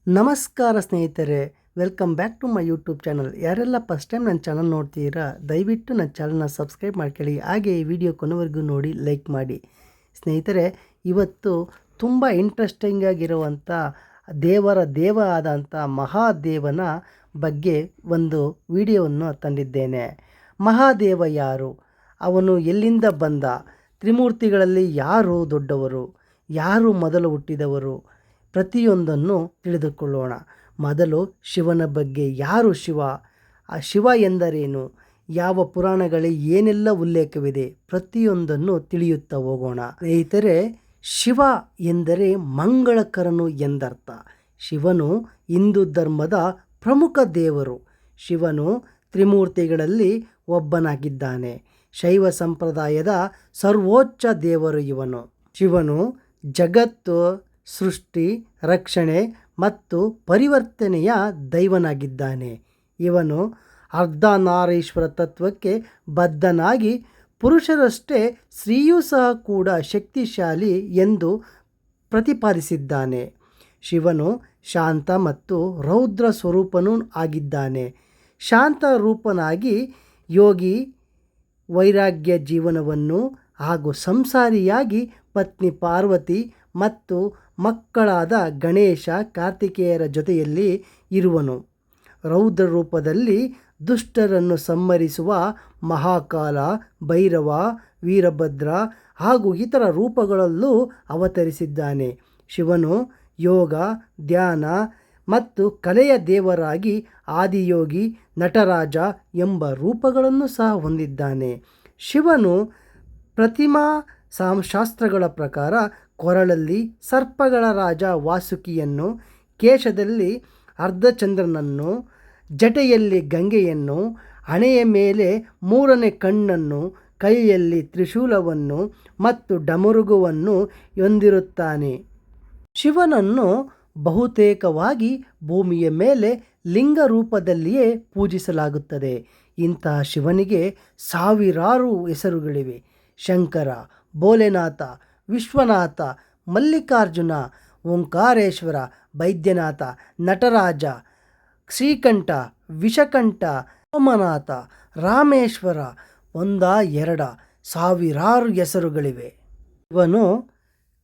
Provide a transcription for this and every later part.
ನಮಸ್ಕಾರ ಸ್ನೇಹಿತರೆ, welcome back to my YouTube channel. ಯಾರೆಲ್ಲ ಫಸ್ಟ್ ಟೈಮ್ ನನ್ನ ಚಾನಲ್ ನೋಡ್ತೀರಾ, ದಯವಿಟ್ಟು ನನ್ನ ಚಾನಲ್ನ ಸಬ್ಸ್ಕ್ರೈಬ್ ಮಾಡ್ಕೊಳ್ಳಿ. ಹಾಗೆ ಈ ವಿಡಿಯೋ ಕೊನೆವರೆಗೂ ನೋಡಿ ಲೈಕ್ ಮಾಡಿ. ಸ್ನೇಹಿತರೆ, ಇವತ್ತು ತುಂಬ ಇಂಟ್ರೆಸ್ಟಿಂಗ್ ಆಗಿರುವಂಥ ದೇವ ಆದಂಥ ಮಹಾದೇವನ ಬಗ್ಗೆ ಒಂದು ವಿಡಿಯೋವನ್ನು ತಂದಿದ್ದೇನೆ. ಮಹಾದೇವ ಯಾರು, ಅವನು ಎಲ್ಲಿಂದ ಬಂದ, ತ್ರಿಮೂರ್ತಿಗಳಲ್ಲಿ ಯಾರು ದೊಡ್ಡವರು, ಯಾರು ಮೊದಲು ಹುಟ್ಟಿದವರು, ಪ್ರತಿಯೊಂದನ್ನು ತಿಳಿದುಕೊಳ್ಳೋಣ. ಮೊದಲು ಶಿವನ ಬಗ್ಗೆ. ಯಾರು ಶಿವ, ಆ ಶಿವ ಎಂದರೇನು, ಯಾವ ಪುರಾಣಗಳಲ್ಲಿ ಏನೆಲ್ಲ ಉಲ್ಲೇಖವಿದೆ, ಪ್ರತಿಯೊಂದನ್ನು ತಿಳಿಯುತ್ತಾ ಹೋಗೋಣ. ಸ್ನೇಹಿತರೆ, ಶಿವ ಎಂದರೆ ಮಂಗಳಕರನು ಎಂದರ್ಥ. ಶಿವನು ಹಿಂದೂ ಧರ್ಮದ ಪ್ರಮುಖ ದೇವರು. ಶಿವನು ತ್ರಿಮೂರ್ತಿಗಳಲ್ಲಿ ಒಬ್ಬನಾಗಿದ್ದಾನೆ. ಶೈವ ಸಂಪ್ರದಾಯದ ಸರ್ವೋಚ್ಚ ದೇವರು ಇವನು. ಶಿವನು ಜಗತ್ತು, ಸೃಷ್ಟಿ, ರಕ್ಷಣೆ ಮತ್ತು ಪರಿವರ್ತನೆಯ ದೈವನಾಗಿದ್ದಾನೆ. ಇವನು ಅರ್ಧನಾರೀಶ್ವರ ತತ್ವಕ್ಕೆ ಬದ್ಧನಾಗಿ ಪುರುಷರಷ್ಟೇ ಸ್ತ್ರೀಯೂ ಸಹ ಕೂಡ ಶಕ್ತಿಶಾಲಿ ಎಂದು ಪ್ರತಿಪಾದಿಸಿದ್ದಾನೆ. ಶಿವನು ಶಾಂತ ಮತ್ತು ರೌದ್ರ ಸ್ವರೂಪನೂ ಆಗಿದ್ದಾನೆ. ಶಾಂತ ರೂಪನಾಗಿ ಯೋಗಿ ವೈರಾಗ್ಯ ಜೀವನವನ್ನು ಹಾಗೂ ಸಂಸಾರಿಯಾಗಿ ಪತ್ನಿ ಪಾರ್ವತಿ ಮತ್ತು ಮಕ್ಕಳಾದ ಗಣೇಶ ಕಾರ್ತಿಕೇಯರ ಜೊತೆಯಲ್ಲಿ ಇರುವನು. ರೌದ್ರ ರೂಪದಲ್ಲಿ ದುಷ್ಟರನ್ನು ಸಂಹರಿಸುವ ಮಹಾಕಾಲ, ಭೈರವ, ವೀರಭದ್ರ ಹಾಗೂ ಇತರ ರೂಪಗಳಲ್ಲೂ ಅವತರಿಸಿದ್ದಾನೆ. ಶಿವನು ಯೋಗ, ಧ್ಯಾನ ಮತ್ತು ಕಲೆಯ ದೇವರಾಗಿ ಆದಿಯೋಗಿ, ನಟರಾಜ ಎಂಬ ರೂಪಗಳನ್ನು ಸಹ ಹೊಂದಿದ್ದಾನೆ. ಶಿವನು ಪ್ರತಿಮಾ ಶಾಸ್ತ್ರಗಳ ಪ್ರಕಾರ ಕೊರಳಲ್ಲಿ ಸರ್ಪಗಳ ರಾಜ ವಾಸುಕಿಯನ್ನು, ಕೇಶದಲ್ಲಿ ಅರ್ಧಚಂದ್ರನನ್ನು, ಜಟೆಯಲ್ಲಿ ಗಂಗೆಯನ್ನು, ಹಣೆಯ ಮೇಲೆ ಮೂರನೇ ಕಣ್ಣನ್ನು, ಕೈಯಲ್ಲಿ ತ್ರಿಶೂಲವನ್ನು ಮತ್ತು ಡಮರುಗವನ್ನು ಹೊಂದಿರುತ್ತಾನೆ. ಶಿವನನ್ನು ಬಹುತೇಕವಾಗಿ ಭೂಮಿಯ ಮೇಲೆ ಲಿಂಗ ರೂಪದಲ್ಲಿಯೇ ಪೂಜಿಸಲಾಗುತ್ತದೆ. ಇಂತಹ ಶಿವನಿಗೆ ಸಾವಿರಾರು ಹೆಸರುಗಳಿವೆ. ಶಂಕರ, ಭೋಲೆನಾಥ, ವಿಶ್ವನಾಥ, ಮಲ್ಲಿಕಾರ್ಜುನ, ಓಂಕಾರೇಶ್ವರ, ವೈದ್ಯನಾಥ, ನಟರಾಜ, ಶ್ರೀಕಂಠ, ವಿಷಕಂಠ, ಸೋಮನಾಥ, ರಾಮೇಶ್ವರ, ಒಂದ ಎರಡ ಸಾವಿರಾರು ಹೆಸರುಗಳಿವೆ. ಇವನು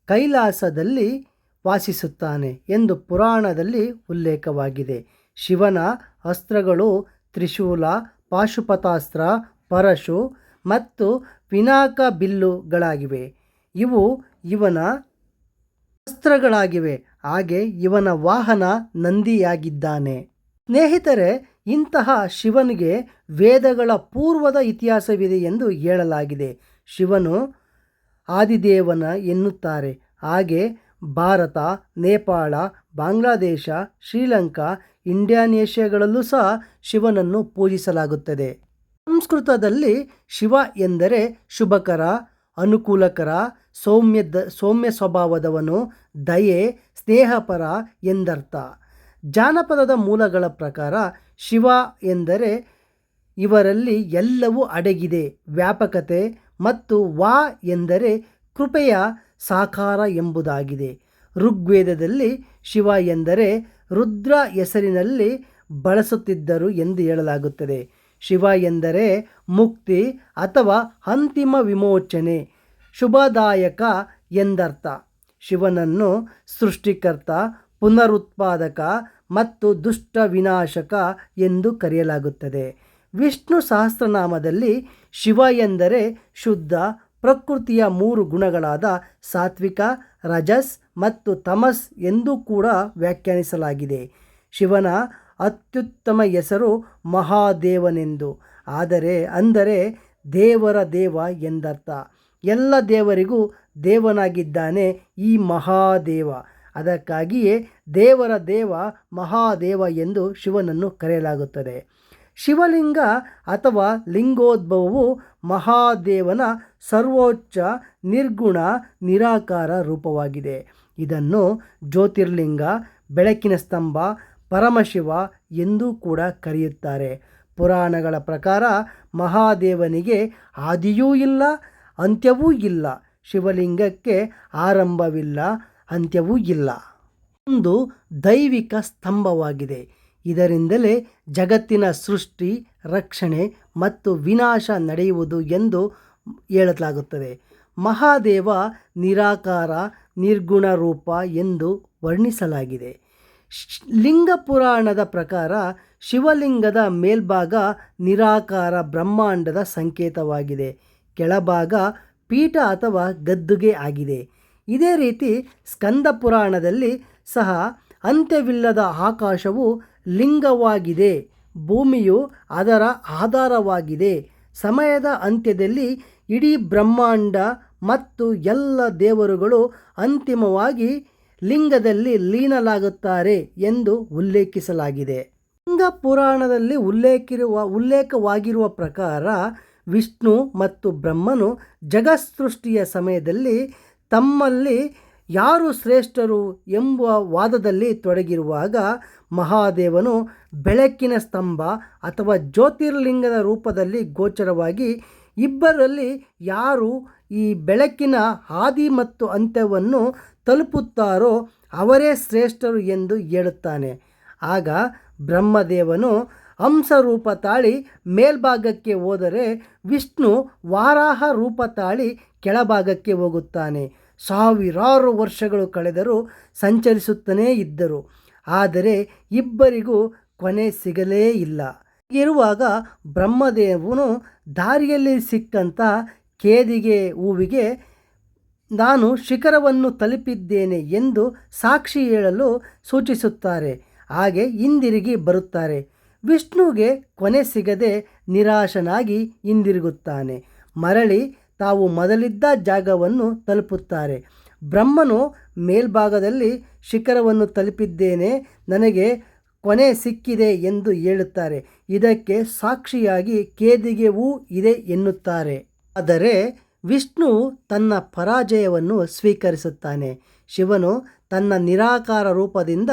ಕೈಲಾಸದಲ್ಲಿ ವಾಸಿಸುತ್ತಾನೆ ಎಂದು ಪುರಾಣದಲ್ಲಿ ಉಲ್ಲೇಖವಾಗಿದೆ. ಶಿವನ ಅಸ್ತ್ರಗಳು ತ್ರಿಶೂಲ, ಪಾಶುಪತಾಸ್ತ್ರ, ಪರಶು ಮತ್ತು ಪಿನಾಕ ಬಿಲ್ಲುಗಳಾಗಿವೆ. ಇವು ಇವನ ಅಸ್ತ್ರಗಳಾಗಿವೆ. ಹಾಗೆ ಇವನ ವಾಹನ ನಂದಿಯಾಗಿದ್ದಾನೆ. ಸ್ನೇಹಿತರೆ, ಇಂತಹ ಶಿವನಿಗೆ ವೇದಗಳ ಪೂರ್ವದ ಇತಿಹಾಸವಿದೆ ಎಂದು ಹೇಳಲಾಗಿದೆ. ಶಿವನು ಆದಿದೇವನ ಎನ್ನುತ್ತಾರೆ. ಹಾಗೆ ಭಾರತ, ನೇಪಾಳ, ಬಾಂಗ್ಲಾದೇಶ, ಶ್ರೀಲಂಕಾ, ಇಂಡೋನೇಷ್ಯಾಗಳಲ್ಲೂ ಸಹ ಶಿವನನ್ನು ಪೂಜಿಸಲಾಗುತ್ತದೆ. ಸಂಸ್ಕೃತದಲ್ಲಿ ಶಿವ ಎಂದರೆ ಶುಭಕರ, ಅನುಕೂಲಕರ, ಸೌಮ್ಯ ಸ್ವಭಾವದವನು, ದಯೆ, ಸ್ನೇಹಪರ ಎಂದರ್ಥ. ಜಾನಪದದ ಮೂಲಗಳ ಪ್ರಕಾರ ಶಿವ ಎಂದರೆ ಇವರಲ್ಲಿ ಎಲ್ಲವೂ ಅಡಗಿದೆ, ವ್ಯಾಪಕತೆ, ಮತ್ತು ವಾ ಎಂದರೆ ಕೃಪೆಯ ಸಾಕಾರ ಎಂಬುದಾಗಿದೆ. ಋಗ್ವೇದದಲ್ಲಿ ಶಿವ ಎಂದರೆ ರುದ್ರ ಹೆಸರಿನಲ್ಲಿ ಬಳಸುತ್ತಿದ್ದರು ಎಂದು ಹೇಳಲಾಗುತ್ತದೆ. ಶಿವ ಎಂದರೆ ಮುಕ್ತಿ ಅಥವಾ ಅಂತಿಮ ವಿಮೋಚನೆ, ಶುಭದಾಯಕ ಎಂದರ್ಥ. ಶಿವನನ್ನು ಸೃಷ್ಟಿಕರ್ತ, ಪುನರುತ್ಪಾದಕ ಮತ್ತು ದುಷ್ಟ ವಿನಾಶಕ ಎಂದು ಕರೆಯಲಾಗುತ್ತದೆ. ವಿಷ್ಣು ಸಹಸ್ರನಾಮದಲ್ಲಿ ಶಿವ ಎಂದರೆ ಶುದ್ಧ ಪ್ರಕೃತಿಯ ಮೂರು ಗುಣಗಳಾದ ಸಾತ್ವಿಕ, ರಜಸ್ ಮತ್ತು ತಮಸ್ ಎಂದು ಕೂಡ ವ್ಯಾಖ್ಯಾನಿಸಲಾಗಿದೆ. ಶಿವನ ಅತ್ಯುತ್ತಮ ಹೆಸರು ಮಹಾದೇವನೆಂದು. ಅಂದರೆ ದೇವರ ದೇವ ಎಂದರ್ಥ. ಎಲ್ಲ ದೇವರಿಗೂ ದೇವನಾಗಿದ್ದಾನೆ ಈ ಮಹಾದೇವ. ಅದಕ್ಕಾಗಿಯೇ ದೇವರ ದೇವ ಮಹಾದೇವ ಎಂದು ಶಿವನನ್ನು ಕರೆಯಲಾಗುತ್ತದೆ. ಶಿವಲಿಂಗ ಅಥವಾ ಲಿಂಗೋದ್ಭವವು ಮಹಾದೇವನ ಸರ್ವೋಚ್ಚ ನಿರ್ಗುಣ ನಿರಾಕಾರ ರೂಪವಾಗಿದೆ. ಇದನ್ನು ಜ್ಯೋತಿರ್ಲಿಂಗ, ಬೆಳಕಿನ ಸ್ತಂಭ, ಪರಮಶಿವ ಎಂದೂ ಕೂಡ ಕರೆಯುತ್ತಾರೆ. ಪುರಾಣಗಳ ಪ್ರಕಾರ ಮಹಾದೇವನಿಗೆ ಆದಿಯೂ ಇಲ್ಲ, ಅಂತ್ಯವೂ ಇಲ್ಲ. ಶಿವಲಿಂಗಕ್ಕೆ ಆರಂಭವಿಲ್ಲ, ಅಂತ್ಯವೂ ಇಲ್ಲ. ಒಂದು ದೈವಿಕ ಸ್ತಂಭವಾಗಿದೆ. ಇದರಿಂದಲೇ ಜಗತ್ತಿನ ಸೃಷ್ಟಿ, ರಕ್ಷಣೆ ಮತ್ತು ವಿನಾಶ ನಡೆಯುವುದು ಎಂದು ಹೇಳಲಾಗುತ್ತದೆ. ಮಹಾದೇವ ನಿರಾಕಾರ, ನಿರ್ಗುಣ ರೂಪ ಎಂದು ವರ್ಣಿಸಲಾಗಿದೆ. ಲಿಂಗ ಪುರಾಣದ ಪ್ರಕಾರ ಶಿವಲಿಂಗದ ಮೇಲ್ಭಾಗ ನಿರಾಕಾರ ಬ್ರಹ್ಮಾಂಡದ ಸಂಕೇತವಾಗಿದೆ. ಕೆಳಭಾಗ ಪೀಠ ಅಥವಾ ಗದ್ದುಗೆ ಆಗಿದೆ. ಇದೇ ರೀತಿ ಸ್ಕಂದ ಪುರಾಣದಲ್ಲಿ ಸಹ ಅಂತ್ಯವಿಲ್ಲದ ಆಕಾಶವು ಲಿಂಗವಾಗಿದೆ, ಭೂಮಿಯು ಅದರ ಆಧಾರವಾಗಿದೆ. ಸಮಯದ ಅಂತ್ಯದಲ್ಲಿ ಇಡೀ ಬ್ರಹ್ಮಾಂಡ ಮತ್ತು ಎಲ್ಲ ದೇವರುಗಳು ಅಂತಿಮವಾಗಿ ಲಿಂಗದಲ್ಲಿ ಲೀನಲಾಗುತ್ತಾರೆ ಎಂದು ಉಲ್ಲೇಖಿಸಲಾಗಿದೆ. ಲಿಂಗ ಪುರಾಣದಲ್ಲಿ ಉಲ್ಲೇಖವಾಗಿರುವ ಪ್ರಕಾರ ವಿಷ್ಣು ಮತ್ತು ಬ್ರಹ್ಮನು ಜಗತ್ಸೃಷ್ಟಿಯ ಸಮಯದಲ್ಲಿ ತಮ್ಮಲ್ಲಿ ಯಾರು ಶ್ರೇಷ್ಠರು ಎಂಬ ವಾದದಲ್ಲಿ ತೊಡಗಿರುವಾಗ ಮಹಾದೇವನು ಬೆಳಕಿನ ಸ್ತಂಭ ಅಥವಾ ಜ್ಯೋತಿರ್ಲಿಂಗದ ರೂಪದಲ್ಲಿ ಗೋಚರವಾಗಿ ಇಬ್ಬರಲ್ಲಿ ಯಾರು ಈ ಬೆಳಕಿನ ಆದಿ ಮತ್ತು ಅಂತ್ಯವನ್ನು ತಲುಪುತ್ತಾರೋ ಅವರೇ ಶ್ರೇಷ್ಠರು ಎಂದು ಹೇಳುತ್ತಾನೆ. ಆಗ ಬ್ರಹ್ಮದೇವನು ಹಂಸರೂಪ ತಾಳಿ ಮೇಲ್ಭಾಗಕ್ಕೆ ಹೋದರೆ ವಿಷ್ಣು ವಾರಾಹ ರೂಪ ತಾಳಿ ಕೆಳಭಾಗಕ್ಕೆ ಹೋಗುತ್ತಾನೆ. ಸಾವಿರಾರು ವರ್ಷಗಳು ಕಳೆದರೂ ಸಂಚರಿಸುತ್ತಲೇ ಇದ್ದರು, ಆದರೆ ಇಬ್ಬರಿಗೂ ಕೊನೆ ಸಿಗಲೇ ಇಲ್ಲ. ಹೀಗಿರುವಾಗ ಬ್ರಹ್ಮದೇವನು ದಾರಿಯಲ್ಲಿ ಸಿಕ್ಕಂಥ ಕೇದಿಗೆ ಹೂವಿಗೆ ನಾನು ಶಿಖರವನ್ನು ತಲುಪಿದ್ದೇನೆ ಎಂದು ಸಾಕ್ಷಿ ಹೇಳಲು ಸೂಚಿಸುತ್ತಾರೆ. ಹಾಗೆ ಹಿಂದಿರುಗಿ ಬರುತ್ತಾರೆ. ವಿಷ್ಣುವಿಗೆ ಕೊನೆ ಸಿಗದೆ ನಿರಾಶನಾಗಿ ಹಿಂದಿರುಗುತ್ತಾನೆ. ಮರಳಿ ತಾವು ಮೊದಲಿದ್ದ ಜಾಗವನ್ನು ತಲುಪುತ್ತಾರೆ. ಬ್ರಹ್ಮನು ಮೇಲ್ಭಾಗದಲ್ಲಿ ಶಿಖರವನ್ನು ತಲುಪಿದ್ದೇನೆ, ನನಗೆ ಕೊನೆ ಸಿಕ್ಕಿದೆ ಎಂದು ಹೇಳುತ್ತಾರೆ. ಇದಕ್ಕೆ ಸಾಕ್ಷಿಯಾಗಿ ಕೇದಿಗೆ ಹೂ ಇದೆ ಎನ್ನುತ್ತಾರೆ. ಆದರೆ ವಿಷ್ಣು ತನ್ನ ಪರಾಜಯವನ್ನು ಸ್ವೀಕರಿಸುತ್ತಾನೆ. ಶಿವನು ತನ್ನ ನಿರಾಕಾರ ರೂಪದಿಂದ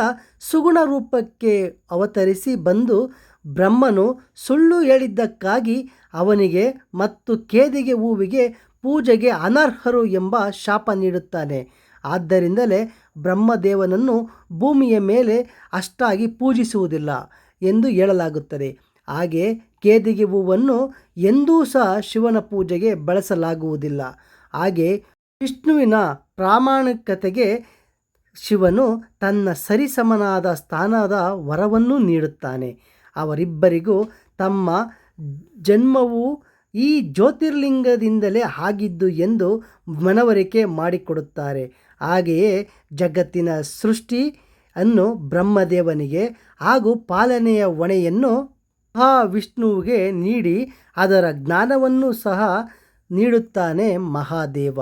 ಸುಗುಣ ರೂಪಕ್ಕೆ ಅವತರಿಸಿ ಬಂದು ಬ್ರಹ್ಮನು ಸುಳ್ಳು ಹೇಳಿದ್ದಕ್ಕಾಗಿ ಅವನಿಗೆ ಮತ್ತು ಕೇದಿಗೆ ಹೂವಿಗೆ ಪೂಜೆಗೆ ಅನರ್ಹರು ಎಂಬ ಶಾಪ ನೀಡುತ್ತಾನೆ. ಆದ್ದರಿಂದಲೇ ಬ್ರಹ್ಮದೇವನನ್ನು ಭೂಮಿಯ ಮೇಲೆ ಅಷ್ಟಾಗಿ ಪೂಜಿಸುವುದಿಲ್ಲ ಎಂದು ಹೇಳಲಾಗುತ್ತದೆ. ಹಾಗೆ ಕೇದಿಗೆ ಹೂವನ್ನು ಎಂದೂ ಸಹ ಶಿವನ ಪೂಜೆಗೆ ಬಳಸಲಾಗುವುದಿಲ್ಲ. ಹಾಗೆ ವಿಷ್ಣುವಿನ ಪ್ರಾಮಾಣಿಕತೆಗೆ ಶಿವನು ತನ್ನ ಸರಿಸಮನಾದ ಸ್ಥಾನದ ವರವನ್ನು ನೀಡುತ್ತಾನೆ. ಅವರಿಬ್ಬರಿಗೂ ತಮ್ಮ ಜನ್ಮವು ಈ ಜ್ಯೋತಿರ್ಲಿಂಗದಿಂದಲೇ ಆಗಿದ್ದು ಎಂದು ಮನವರಿಕೆ ಮಾಡಿಕೊಡುತ್ತಾರೆ. ಹಾಗೆಯೇ ಜಗತ್ತಿನ ಸೃಷ್ಟಿಯನ್ನು ಬ್ರಹ್ಮದೇವನಿಗೆ ಹಾಗೂ ಪಾಲನೆಯ ಹೊಣೆಯನ್ನು ಮಹಾವಿಷ್ಣುವಿಗೆ ನೀಡಿ ಅದರ ಜ್ಞಾನವನ್ನು ಸಹ ನೀಡುತ್ತಾನೆ ಮಹಾದೇವ.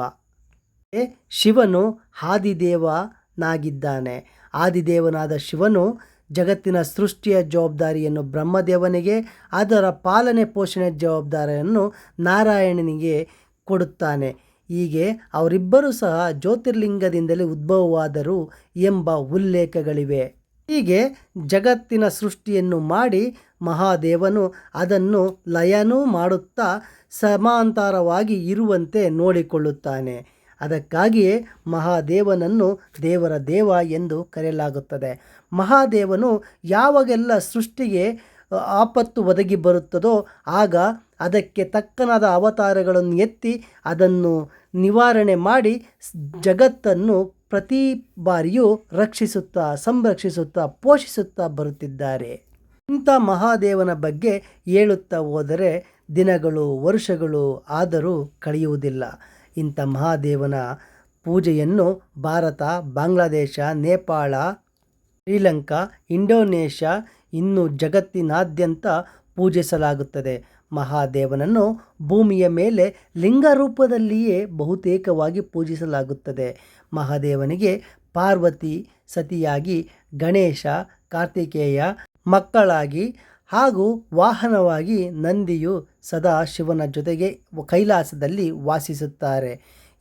ಶಿವನು ಆದಿದೇವನಾಗಿದ್ದಾನೆ. ಆದಿದೇವನಾದ ಶಿವನು ಜಗತ್ತಿನ ಸೃಷ್ಟಿಯ ಜವಾಬ್ದಾರಿಯನ್ನು ಬ್ರಹ್ಮದೇವನಿಗೆ, ಅದರ ಪಾಲನೆ ಪೋಷಣೆ ಜವಾಬ್ದಾರಿಯನ್ನು ನಾರಾಯಣನಿಗೆ ಕೊಡುತ್ತಾನೆ. ಹೀಗೆ ಅವರಿಬ್ಬರೂ ಸಹ ಜ್ಯೋತಿರ್ಲಿಂಗದಿಂದಲೇ ಉದ್ಭವವಾದರು ಎಂಬ ಉಲ್ಲೇಖಗಳಿವೆ. ಹೀಗೆ ಜಗತ್ತಿನ ಸೃಷ್ಟಿಯನ್ನು ಮಾಡಿ ಮಹಾದೇವನು ಅದನ್ನು ಲಯನೂ ಮಾಡುತ್ತಾ ಸಮಾಂತರವಾಗಿ ಇರುವಂತೆ ನೋಡಿಕೊಳ್ಳುತ್ತಾನೆ. ಅದಕ್ಕಾಗಿಯೇ ಮಹಾದೇವನನ್ನು ದೇವರ ದೇವ ಎಂದು ಕರೆಯಲಾಗುತ್ತದೆ. ಮಹಾದೇವನು ಯಾವಾಗೆಲ್ಲ ಸೃಷ್ಟಿಗೆ ಆಪತ್ತು ಒದಗಿ ಬರುತ್ತದೋ ಆಗ ಅದಕ್ಕೆ ತಕ್ಕನಾದ ಅವತಾರಗಳನ್ನು ಎತ್ತಿ ಅದನ್ನು ನಿವಾರಣೆ ಮಾಡಿ ಜಗತ್ತನ್ನು ಪ್ರತಿ ಬಾರಿಯೂ ರಕ್ಷಿಸುತ್ತಾ, ಸಂರಕ್ಷಿಸುತ್ತಾ, ಪೋಷಿಸುತ್ತಾ ಬರುತ್ತಿದ್ದಾರೆ. ಇಂಥ ಮಹಾದೇವನ ಬಗ್ಗೆ ಹೇಳುತ್ತಾ ಹೋದರೆ ದಿನಗಳು, ವರ್ಷಗಳು ಆದರೂ ಕಳೆಯುವುದಿಲ್ಲ. ಇಂಥ ಮಹಾದೇವನ ಪೂಜೆಯನ್ನು ಭಾರತ, ಬಾಂಗ್ಲಾದೇಶ, ನೇಪಾಳ, ಶ್ರೀಲಂಕಾ, ಇಂಡೋನೇಷ್ಯಾ ಇನ್ನೂ ಜಗತ್ತಿನಾದ್ಯಂತ ಪೂಜಿಸಲಾಗುತ್ತದೆ. ಮಹಾದೇವನನ್ನು ಭೂಮಿಯ ಮೇಲೆ ಲಿಂಗ ರೂಪದಲ್ಲಿಯೇ ಬಹುತೇಕವಾಗಿ ಪೂಜಿಸಲಾಗುತ್ತದೆ. ಮಹಾದೇವನಿಗೆ ಪಾರ್ವತಿ ಸತಿಯಾಗಿ, ಗಣೇಶ, ಕಾರ್ತಿಕೇಯ ಮಕ್ಕಳಾಗಿ ಹಾಗೂ ವಾಹನವಾಗಿ ನಂದಿಯು ಸದಾ ಶಿವನ ಜೊತೆಗೆ ಕೈಲಾಸದಲ್ಲಿ ವಾಸಿಸುತ್ತಾರೆ.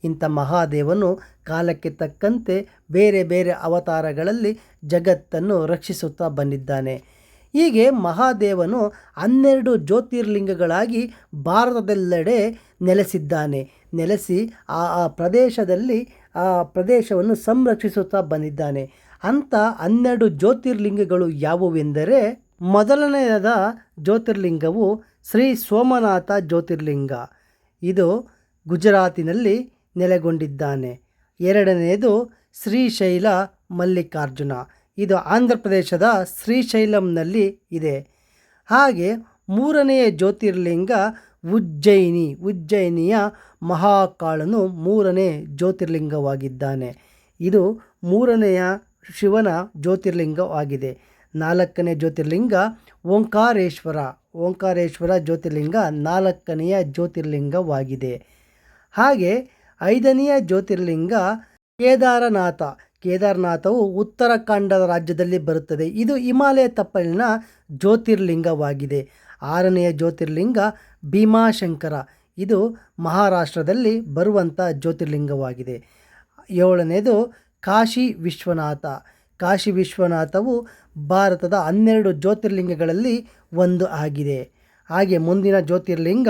ಇಂಥ ಮಹಾದೇವನು ಕಾಲಕ್ಕೆ ತಕ್ಕಂತೆ ಬೇರೆ ಬೇರೆ ಅವತಾರಗಳಲ್ಲಿ ಜಗತ್ತನ್ನು ರಕ್ಷಿಸುತ್ತಾ ಬಂದಿದ್ದಾನೆ. ಹೀಗೆ ಮಹಾದೇವನು 12 ಜ್ಯೋತಿರ್ಲಿಂಗಗಳಾಗಿ ಭಾರತದೆಲ್ಲೆಡೆ ನೆಲೆಸಿದ್ದಾನೆ. ನೆಲೆಸಿ ಆ ಪ್ರದೇಶದಲ್ಲಿ ಆ ಪ್ರದೇಶವನ್ನು ಸಂರಕ್ಷಿಸುತ್ತಾ ಬಂದಿದ್ದಾನೆ. ಅಂಥ 12 ಜ್ಯೋತಿರ್ಲಿಂಗಗಳು ಯಾವುವೆಂದರೆ, ಮೊದಲನೆಯದ ಜ್ಯೋತಿರ್ಲಿಂಗವು ಶ್ರೀ ಸೋಮನಾಥ ಜ್ಯೋತಿರ್ಲಿಂಗ. ಇದು ಗುಜರಾತಿನಲ್ಲಿ ನೆಲೆಗೊಂಡಿದ್ದಾನೆ. ಎರಡನೆಯದು ಶ್ರೀಶೈಲ ಮಲ್ಲಿಕಾರ್ಜುನ. ಇದು ಆಂಧ್ರ ಪ್ರದೇಶದ ಶ್ರೀಶೈಲಂನಲ್ಲಿ ಇದೆ. ಹಾಗೆ ಮೂರನೆಯ ಜ್ಯೋತಿರ್ಲಿಂಗ ಉಜ್ಜಯಿನಿಯ ಮಹಾಕಾಳನು ಮೂರನೇ ಜ್ಯೋತಿರ್ಲಿಂಗವಾಗಿದ್ದಾನೆ. ಇದು ಮೂರನೆಯ ಶಿವನ ಜ್ಯೋತಿರ್ಲಿಂಗವಾಗಿದೆ. ನಾಲ್ಕನೇ ಜ್ಯೋತಿರ್ಲಿಂಗ ಓಂಕಾರೇಶ್ವರ ಜ್ಯೋತಿರ್ಲಿಂಗ ನಾಲ್ಕನೆಯ ಜ್ಯೋತಿರ್ಲಿಂಗವಾಗಿದೆ. ಹಾಗೆ ಐದನೆಯ ಜ್ಯೋತಿರ್ಲಿಂಗ ಕೇದಾರನಾಥವು ಉತ್ತರಾಖಂಡ ರಾಜ್ಯದಲ್ಲಿ ಬರುತ್ತದೆ. ಇದು ಹಿಮಾಲಯ ತಪ್ಪಲಿನ ಜ್ಯೋತಿರ್ಲಿಂಗವಾಗಿದೆ. ಆರನೆಯ ಜ್ಯೋತಿರ್ಲಿಂಗ ಭೀಮಾಶಂಕರ. ಇದು ಮಹಾರಾಷ್ಟ್ರದಲ್ಲಿ ಬರುವಂಥ ಜ್ಯೋತಿರ್ಲಿಂಗವಾಗಿದೆ. ಏಳನೇದು ಕಾಶಿ ವಿಶ್ವನಾಥವು ಭಾರತದ 12 ಜ್ಯೋತಿರ್ಲಿಂಗಗಳಲ್ಲಿ ಒಂದು ಆಗಿದೆ. ಹಾಗೆ ಮುಂದಿನ ಜ್ಯೋತಿರ್ಲಿಂಗ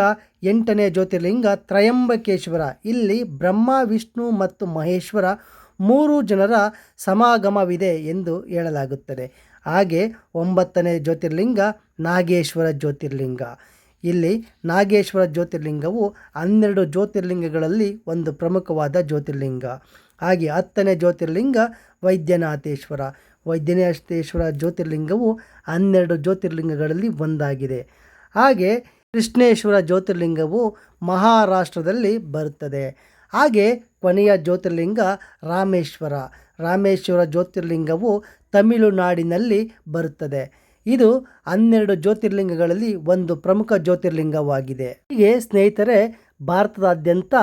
8ನೇ ಜ್ಯೋತಿರ್ಲಿಂಗ ತ್ರಯಂಬಕೇಶ್ವರ. ಇಲ್ಲಿ ಬ್ರಹ್ಮ, ವಿಷ್ಣು ಮತ್ತು ಮಹೇಶ್ವರ 3 ಜನರ ಸಮಾಗಮವಿದೆ ಎಂದು ಹೇಳಲಾಗುತ್ತದೆ. ಹಾಗೆ 9ನೇ ಜ್ಯೋತಿರ್ಲಿಂಗ ನಾಗೇಶ್ವರ ಜ್ಯೋತಿರ್ಲಿಂಗ. ಇಲ್ಲಿ ನಾಗೇಶ್ವರ ಜ್ಯೋತಿರ್ಲಿಂಗವು 12 ಜ್ಯೋತಿರ್ಲಿಂಗಗಳಲ್ಲಿ ಒಂದು ಪ್ರಮುಖವಾದ ಜ್ಯೋತಿರ್ಲಿಂಗ. ಹಾಗೆ 10ನೇ ಜ್ಯೋತಿರ್ಲಿಂಗ ವೈದ್ಯನಾಥೇಶ್ವರ ಜ್ಯೋತಿರ್ಲಿಂಗವು 12 ಜ್ಯೋತಿರ್ಲಿಂಗಗಳಲ್ಲಿ ಒಂದಾಗಿದೆ. ಹಾಗೆ ಕೃಷ್ಣೇಶ್ವರ ಜ್ಯೋತಿರ್ಲಿಂಗವು ಮಹಾರಾಷ್ಟ್ರದಲ್ಲಿ ಬರುತ್ತದೆ. ಹಾಗೆ ಕೊನೆಯ ಜ್ಯೋತಿರ್ಲಿಂಗ ರಾಮೇಶ್ವರ ಜ್ಯೋತಿರ್ಲಿಂಗವು ತಮಿಳುನಾಡಿನಲ್ಲಿ ಬರುತ್ತದೆ. ಇದು 12 ಜ್ಯೋತಿರ್ಲಿಂಗಗಳಲ್ಲಿ ಒಂದು ಪ್ರಮುಖ ಜ್ಯೋತಿರ್ಲಿಂಗವಾಗಿದೆ. ಹೀಗೆ ಸ್ನೇಹಿತರೆ, ಭಾರತದಾದ್ಯಂತ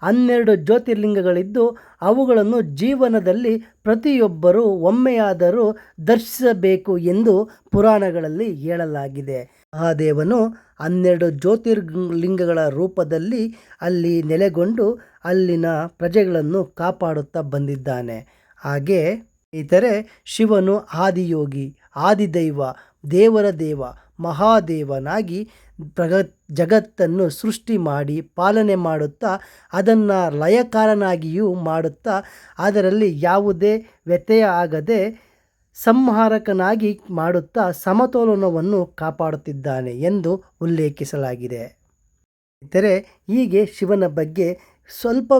12 ಜ್ಯೋತಿರ್ಲಿಂಗಗಳಿದ್ದು ಅವುಗಳನ್ನು ಜೀವನದಲ್ಲಿ ಪ್ರತಿಯೊಬ್ಬರೂ ಒಮ್ಮೆಯಾದರೂ ದರ್ಶಿಸಬೇಕು ಎಂದು ಪುರಾಣಗಳಲ್ಲಿ ಹೇಳಲಾಗಿದೆ. ಮಹಾದೇವನು 12 ಜ್ಯೋತಿರ್ಲಿಂಗಗಳ ರೂಪದಲ್ಲಿ ಅಲ್ಲಿ ನೆಲೆಗೊಂಡು ಅಲ್ಲಿನ ಪ್ರಜೆಗಳನ್ನು ಕಾಪಾಡುತ್ತಾ ಬಂದಿದ್ದಾನೆ. ಹಾಗೆ ಇತರೆ ಶಿವನು ಆದಿಯೋಗಿ, ಆದಿದೈವ, ದೇವರ ದೇವ, ಮಹಾದೇವನಾಗಿ ಜಗತ್ತನ್ನು ಸೃಷ್ಟಿ ಮಾಡಿ ಪಾಲನೆ ಮಾಡುತ್ತಾ ಅದನ್ನು ಲಯಕಾರನಾಗಿಯೂ ಮಾಡುತ್ತಾ ಅದರಲ್ಲಿ ಯಾವುದೇ ವ್ಯತ್ಯಯ ಆಗದೆ ಸಂಹಾರಕನಾಗಿ ಮಾಡುತ್ತಾ ಸಮತೋಲನವನ್ನು ಕಾಪಾಡುತ್ತಿದ್ದಾನೆ ಎಂದು ಉಲ್ಲೇಖಿಸಲಾಗಿದೆ. ಇತರೆ ಹೀಗೆ ಶಿವನ ಬಗ್ಗೆ ಸ್ವಲ್ಪ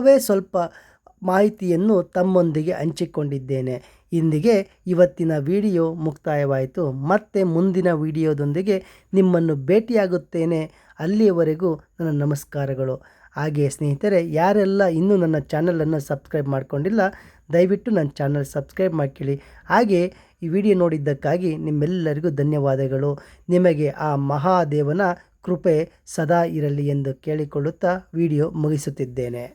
ಮಾಹಿತಿಯನ್ನು ತಮ್ಮೊಂದಿಗೆ ಹಂಚಿಕೊಂಡಿದ್ದೇನೆ. ಇಂದಿಗೆ ಇವತ್ತಿನ ವಿಡಿಯೋ ಮುಕ್ತಾಯವಾಯಿತು. ಮತ್ತೆ ಮುಂದಿನ ವಿಡಿಯೋದೊಂದಿಗೆ ನಿಮ್ಮನ್ನು ಭೇಟಿಯಾಗುತ್ತೇನೆ. ಅಲ್ಲಿಯವರೆಗೂ ನನ್ನ ನಮಸ್ಕಾರಗಳು. ಹಾಗೆ ಸ್ನೇಹಿತರೆ, ಯಾರೆಲ್ಲ ಇನ್ನೂ ನನ್ನ ಚಾನಲನ್ನು ಸಬ್ಸ್ಕ್ರೈಬ್ ಮಾಡಿಕೊಂಡಿಲ್ಲ, ದಯವಿಟ್ಟು ನನ್ನ ಚಾನಲ್ ಸಬ್ಸ್ಕ್ರೈಬ್ ಮಾಡ್ಕೊಳ್ಳಿ. ಹಾಗೆ ಈ ವಿಡಿಯೋ ನೋಡಿದ್ದಕ್ಕಾಗಿ ನಿಮ್ಮೆಲ್ಲರಿಗೂ ಧನ್ಯವಾದಗಳು. ನಿಮಗೆ ಆ ಮಹಾದೇವನ ಕೃಪೆ ಸದಾ ಇರಲಿ ಎಂದು ಕೇಳಿಕೊಳ್ಳುತ್ತಾ ವಿಡಿಯೋ ಮುಗಿಸುತ್ತಿದ್ದೇನೆ.